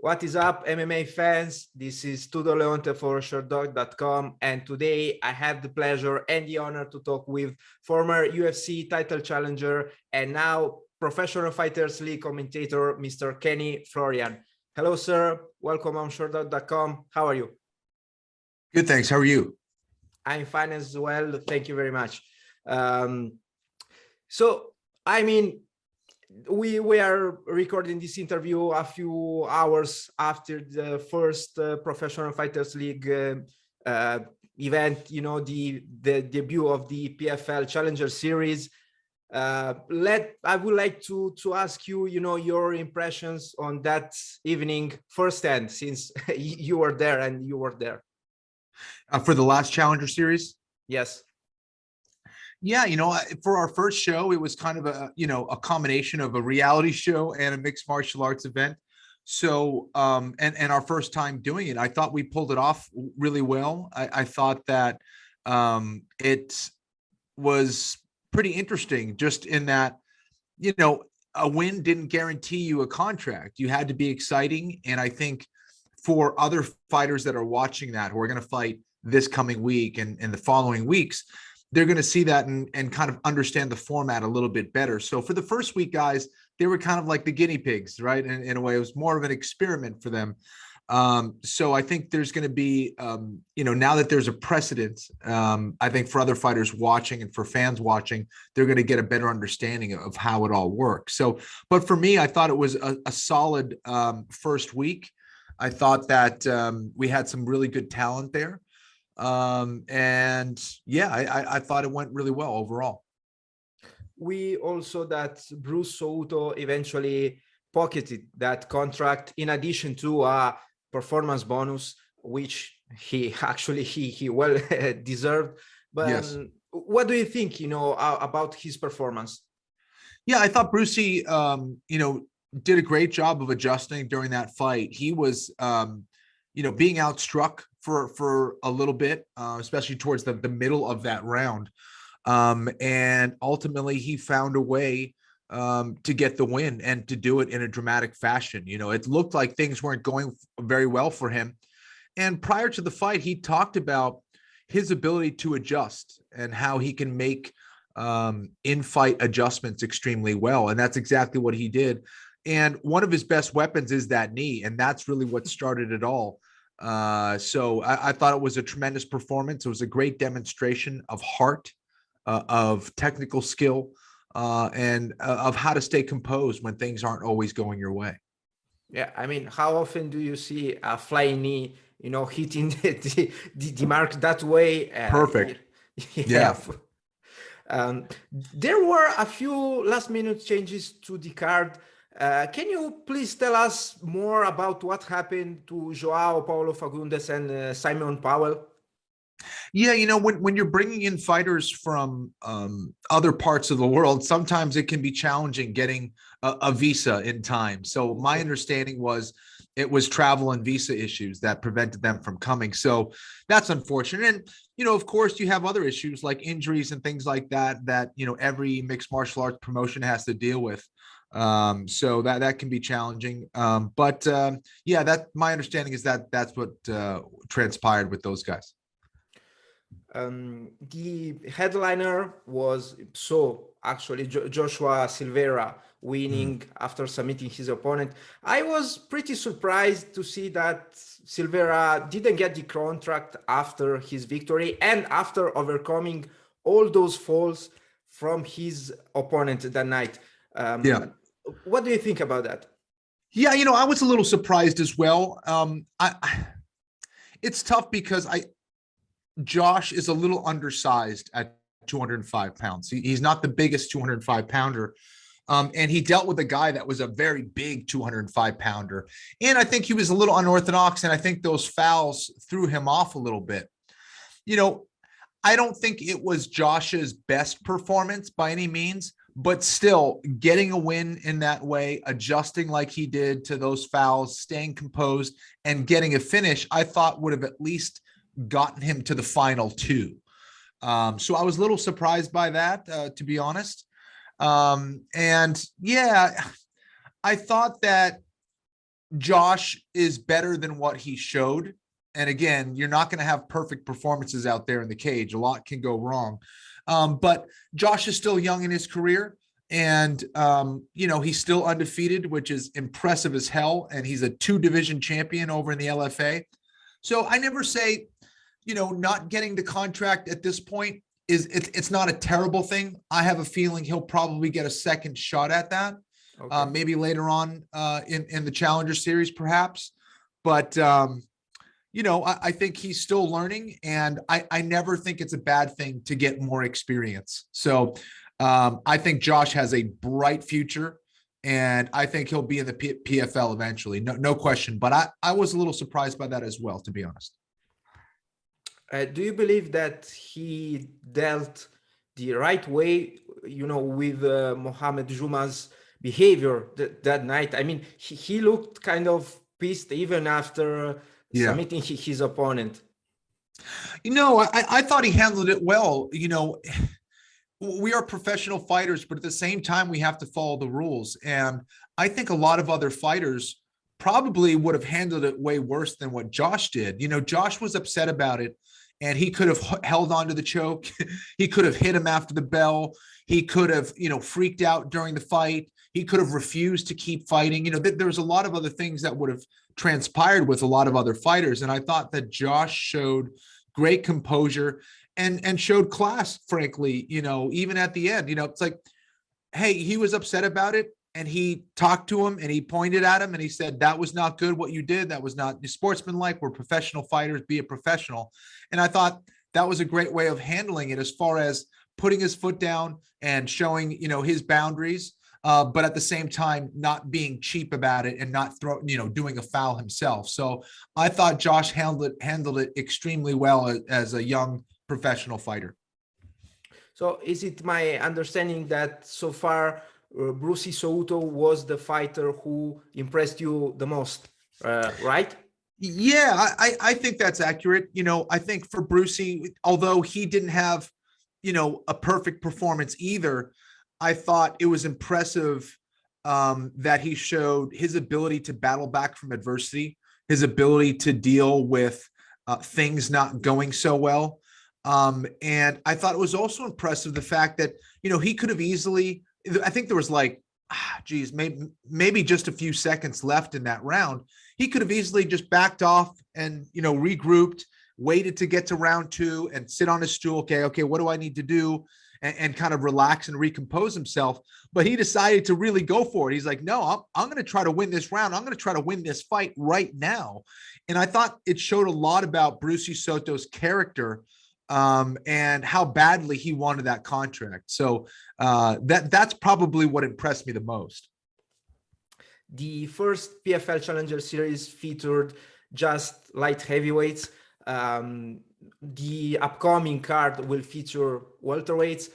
What is up, MMA fans? This is Tudor Leonte for Sherdog.com, and today I have the pleasure and the honor to talk with former UFC title challenger and now Professional Fighters League commentator, Mr. Kenny Florian. Hello, sir. Welcome on Sherdog.com. How are you? Good, thanks. How are you? I'm fine as well. Thank you very much. We are recording this interview a few hours after the first Professional Fighters League event, the debut of the PFL Challenger Series. I would like to ask you, your impressions on that evening firsthand, since you were there and you were there. For the last Challenger Series? Yes. Yeah, for our first show, it was kind of a combination of a reality show and a mixed martial arts event. So, and our first time doing it, I thought we pulled it off really well. I thought that it was pretty interesting, just in that, a win didn't guarantee you a contract. You had to be exciting. And I think for other fighters that are watching that, who are going to fight this coming week and the following weeks, they're going to see that and kind of understand the format a little bit better. So for the first week, guys, they were kind of like the guinea pigs, right? In a way, it was more of an experiment for them. So I think there's going to be, now that there's a precedent, I think for other fighters watching and for fans watching, they're going to get a better understanding of how it all works. So, but for me, I thought it was a solid first week. I thought that we had some really good talent there. And yeah, I thought it went really well overall. We also that Bruce Souto eventually pocketed that contract in addition to a performance bonus, which he well deserved. But yes. What do you think, about his performance? Yeah, I thought Brucey, did a great job of adjusting during that fight. He was, being outstruck for a little bit, especially towards the middle of that round. And ultimately he found a way to get the win and to do it in a dramatic fashion. It looked like things weren't going very well for him. And prior to the fight, he talked about his ability to adjust and how he can make in-fight adjustments extremely well. And that's exactly what he did. And one of his best weapons is that knee. And that's really what started it all. So I thought it was a tremendous performance. It was a great demonstration of heart, of technical skill, and of how to stay composed when things aren't always going your way. Yeah, I mean, how often do you see a flying knee, hitting the mark that way? Perfect. Yeah. There were a few last-minute changes to the card. Can you please tell us more about what happened to Joao Paulo Fagundes and Simon Powell? Yeah, when you're bringing in fighters from other parts of the world, sometimes it can be challenging getting a visa in time. So my understanding was it was travel and visa issues that prevented them from coming. So that's unfortunate. And, of course, you have other issues like injuries and things like that, every mixed martial arts promotion has to deal with. So that can be challenging. Yeah, that my understanding is that's what transpired with those guys. The headliner was actually Joshua Silveira winning after submitting his opponent. I was pretty surprised to see that Silveira didn't get the contract after his victory and after overcoming all those falls from his opponent that night. What do you think about that? Yeah, I was a little surprised as well. It's tough because Josh is a little undersized at 205 pounds. He's not the biggest 205 pounder. And he dealt with a guy that was a very big 205 pounder. And I think he was a little unorthodox. And I think those fouls threw him off a little bit. I don't think it was Josh's best performance by any means, but still getting a win in that way, adjusting like he did to those fouls, staying composed and getting a finish, I thought would have at least gotten him to the final two. So I was a little surprised by that, to be honest. And yeah, I thought that Josh is better than what he showed. And again, you're not going to have perfect performances out there in the cage. A lot can go wrong. But Josh is still young in his career. And, he's still undefeated, which is impressive as hell. And he's a 2-division champion over in the LFA. So I never say, not getting the contract at this point it's not a terrible thing. I have a feeling he'll probably get a second shot at that. Okay. Maybe later on in the Challenger Series, perhaps. But, I think he's still learning, and I never think it's a bad thing to get more experience. So I think Josh has a bright future, and I think he'll be in the PFL eventually. No question. But I was a little surprised by that as well, to be honest. Do you believe that he dealt the right way, with Mohamed Juma's behavior that night? I mean, he looked kind of pissed even after submitting his opponent. I thought he handled it well. We are professional fighters, but at the same time, we have to follow the rules. And I think a lot of other fighters probably would have handled it way worse than what Josh did. Josh was upset about it, and he could have held on to the choke. He could have hit him after the bell. He could have, freaked out during the fight. He could have refused to keep fighting. There's a lot of other things that would have transpired with a lot of other fighters. And I thought that Josh showed great composure and showed class, frankly, even at the end. It's like, hey, he was upset about it. And he talked to him and he pointed at him and he said, that was not good what you did. That was not sportsmanlike. We're professional fighters, be a professional. And I thought that was a great way of handling it as far as putting his foot down and showing, his boundaries, but at the same time, not being cheap about it and not doing a foul himself. So I thought Josh handled it extremely well as a young professional fighter. So is it my understanding that so far Bruce Souto was the fighter who impressed you the most, right? Yeah, I think that's accurate. I think for Brucey, although he didn't have, a perfect performance either, I thought it was impressive that he showed his ability to battle back from adversity, his ability to deal with things not going so well. And I thought it was also impressive the fact that, he could have easily, I think there was maybe just a few seconds left in that round. He could have easily just backed off and, regrouped, waited to get to round 2 and sit on his stool. Okay, what do I need to do? And kind of relax and recompose himself. But he decided to really go for it. He's like, no, I'm going to try to win this round. I'm going to try to win this fight right now. And I thought it showed a lot about Bruce Souto's character and how badly he wanted that contract. So that's probably what impressed me the most. The first PFL Challenger Series featured just light heavyweights. The upcoming card will feature welterweights.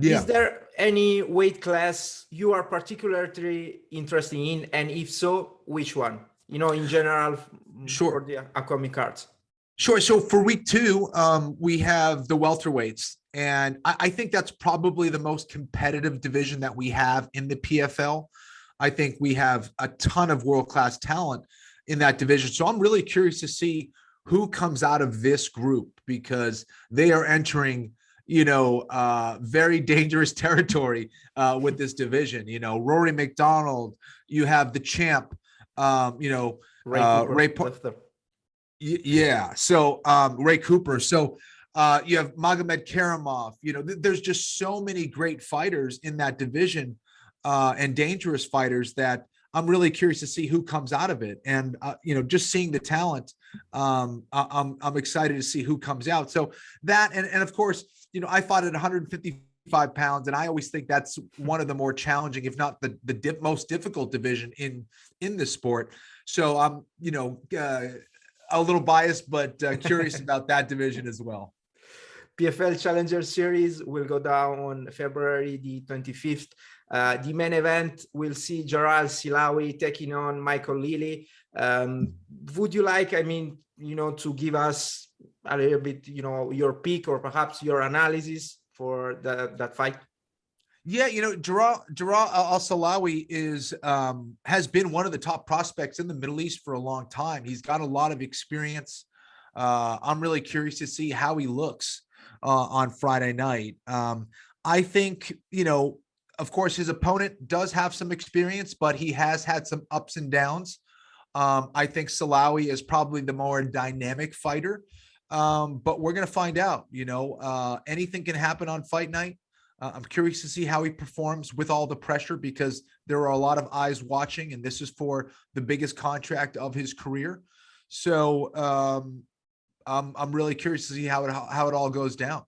Is there any weight class you are particularly interested in? And if so, which one? In general, for the upcoming cards. Sure. So for week 2, we have the welterweights. And I think that's probably the most competitive division that we have in the PFL. I think we have a ton of world-class talent in that division. So I'm really curious to see who comes out of this group, because they are entering, very dangerous territory with this division. Rory McDonald, you have the champ, Ray Cooper. Yeah. So Ray Cooper. So you have Magomed Karamov. There's just so many great fighters in that division and dangerous fighters that I'm really curious to see who comes out of it. And, just seeing the talent, I'm excited to see who comes out. So that, and of course, I fought at 155 pounds, and I always think that's one of the more challenging, if not the most difficult division in the sport. So I'm, a little biased, but curious about that division as well. PFL Challenger Series will go down on February the 25th. The main event will see Jarrah Al-Silawi taking on Michael Lilly. Would you like, to give us a little bit, your pick or perhaps your analysis for that fight? Yeah, Jarrah Al-Silawi is has been one of the top prospects in the Middle East for a long time. He's got a lot of experience. I'm really curious to see how he looks on Friday night. I think, of course, his opponent does have some experience, but he has had some ups and downs. I think Silawi is probably the more dynamic fighter, but we're going to find out. Anything can happen on fight night. I'm curious to see how he performs with all the pressure, because there are a lot of eyes watching, and this is for the biggest contract of his career. So I'm really curious to see how it all goes down.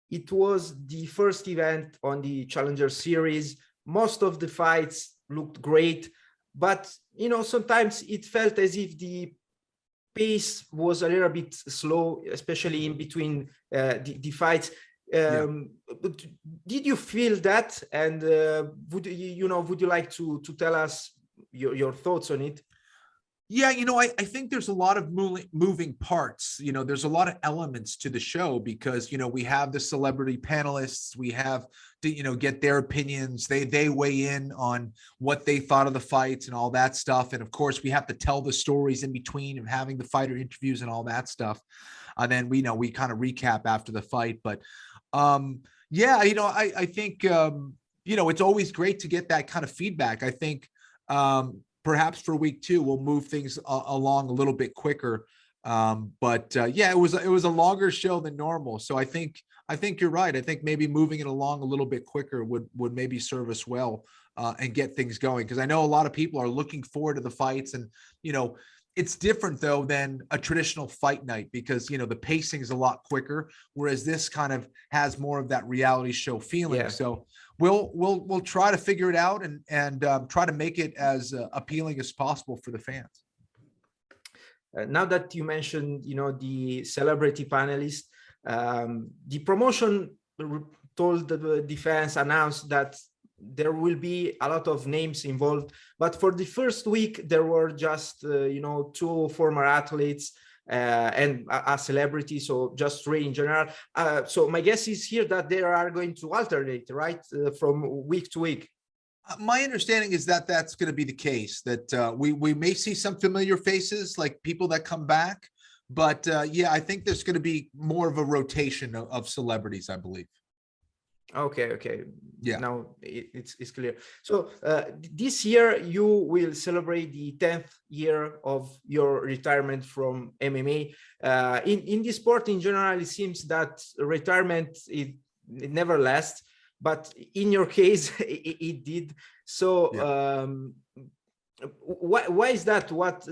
It was the first event on the Challenger Series. Most of the fights looked great, but sometimes it felt as if the pace was a little bit slow, especially in between the fights. Did you feel that? And would you like to tell us your thoughts on it? Yeah, I think there's a lot of moving parts. There's a lot of elements to the show, because, we have the celebrity panelists, we have to, get their opinions. They weigh in on what they thought of the fights and all that stuff. And of course, we have to tell the stories in between of having the fighter interviews and all that stuff. And then we kind of recap after the fight. But yeah, I think, it's always great to get that kind of feedback. I think, perhaps for week 2, we'll move things along a little bit quicker. But yeah, it was a longer show than normal. So I think you're right. I think maybe moving it along a little bit quicker would maybe serve us well and get things going. Because I know a lot of people are looking forward to the fights, and it's different though than a traditional fight night, because the pacing is a lot quicker, whereas this kind of has more of that reality show feeling. Yeah. So we'll try to figure it out and try to make it as appealing as possible for the fans. Now that you mentioned, the celebrity panelists, the promotion told the fans, announced that there will be a lot of names involved, but for the first week there were just 2 former athletes and a celebrity, so just 3 in general. So my guess is here that they are going to alternate, right, from week to week. My understanding is that that's going to be the case, that we may see some familiar faces, like people that come back, but yeah, I think there's going to be more of a rotation of celebrities, I believe. Okay. Yeah. Now it's clear. So this year you will celebrate the 10th year of your retirement from MMA. In this sport in general, it seems that retirement it never lasts, but in your case it did. So Yeah. why is that? What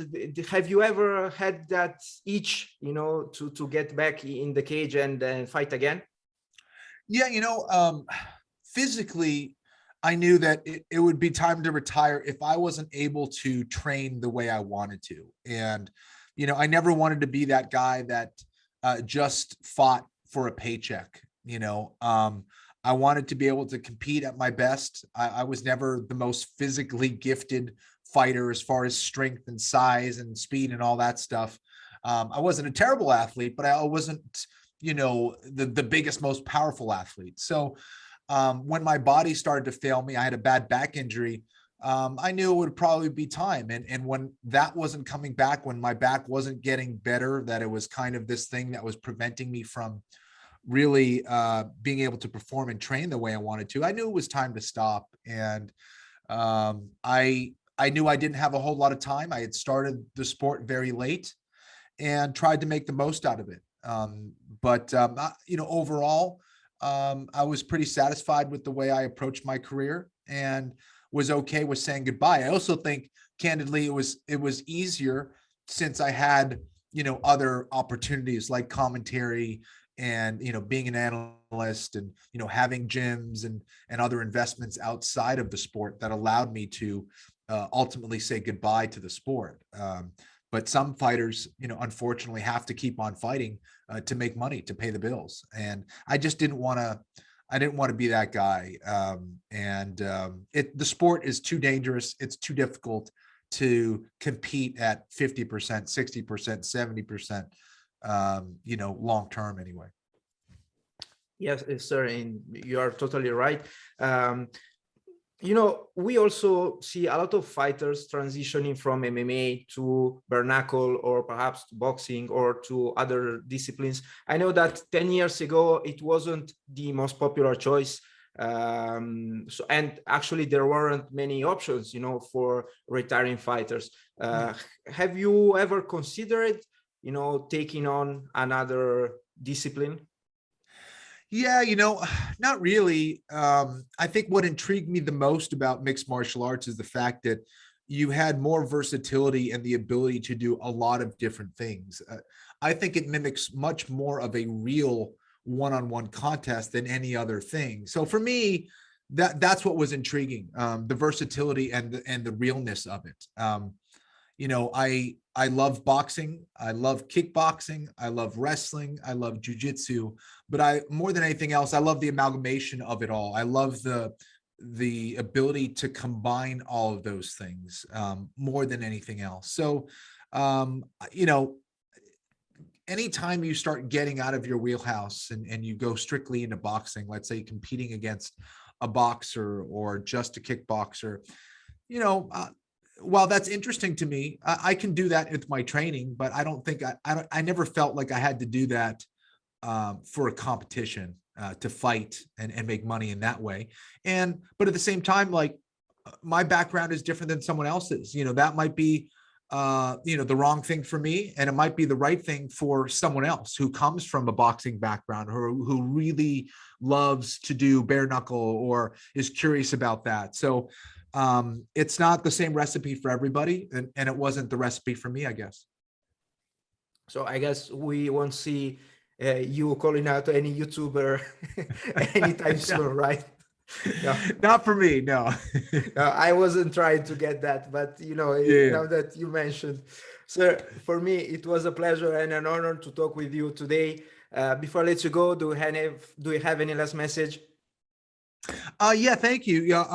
have you ever had that itch, to get back in the cage and fight again? Yeah, physically, I knew that it would be time to retire if I wasn't able to train the way I wanted to. And, I never wanted to be that guy that just fought for a paycheck. I wanted to be able to compete at my best. I was never the most physically gifted fighter as far as strength and size and speed and all that stuff. I wasn't a terrible athlete, but I wasn't the biggest, most powerful athlete. So when my body started to fail me, I had a bad back injury. I knew it would probably be time. And when that wasn't coming back, when my back wasn't getting better, that it was kind of this thing that was preventing me from really being able to perform and train the way I wanted to, I knew it was time to stop. And I knew I didn't have a whole lot of time. I had started the sport very late and tried to make the most out of it. But overall, I was pretty satisfied with the way I approached my career and was okay with saying goodbye. I also think, candidly, it was easier since I had, other opportunities like commentary and, being an analyst and, having gyms and other investments outside of the sport that allowed me to ultimately say goodbye to the sport. But some fighters, unfortunately have to keep on fighting to make money, to pay the bills. And I just didn't want to be that guy. The sport is too dangerous. It's too difficult to compete at 50%, 60%, 70%, long-term anyway. Yes, sir, and you are totally right. Um, you know, we also see a lot of fighters transitioning from MMA to bare knuckle, or perhaps to boxing or to other disciplines. I know that 10 years ago, it wasn't the most popular choice. So, and actually there weren't many options, you know, for retiring fighters. Yeah. Have you ever considered, you know, taking on another discipline? Yeah, not really. I think what intrigued me the most about mixed martial arts is the fact that you had more versatility and the ability to do a lot of different things. I think it mimics much more of a real one-on-one contest than any other thing. So for me, that's what was intriguing, the versatility and the realness of it. I love boxing, I love kickboxing, I love wrestling, I love jujitsu, but I more than anything else, I love the amalgamation of it all. I love the ability to combine all of those things, more than anything else. So, um, you know, anytime you start getting out of your wheelhouse and you go strictly into boxing, let's say competing against a boxer or just a kickboxer, you know, while that's interesting to me, I can do that with my training, but I don't think I never felt like I had to do that for a competition, to fight and make money in that way. But at the same time, like, my background is different than someone else's. That might be the wrong thing for me, and it might be the right thing for someone else who comes from a boxing background, who really loves to do bare knuckle or is curious about that. So it's not the same recipe for everybody, and it wasn't the recipe for me, I guess. So I guess we won't see you calling out any YouTuber anytime soon, right? No, Not for me, no. no, I wasn't trying to get that, but you know, Yeah. now that you mentioned, sir, for me it was a pleasure and an honor to talk with you today. Before I let you go, do you have any last message? Yeah, thank you. Yeah,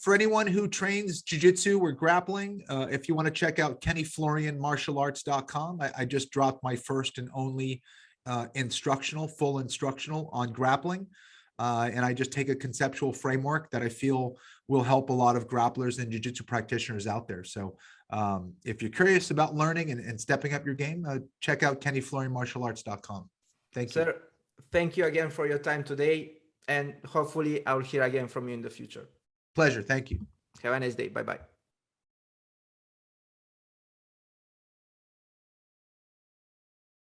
for anyone who trains jujitsu or grappling, if you want to check out Kenny Florian martialarts.com, I just dropped my first and only full instructional on grappling. And I just take a conceptual framework that I feel will help a lot of grapplers and jujitsu practitioners out there. So if you're curious about learning and stepping up your game, check out kennyflorianmartialarts.com. Thank you. Sir, thank you again for your time today, and hopefully I'll hear again from you in the future. Pleasure. Thank you. Have a nice day. Bye bye.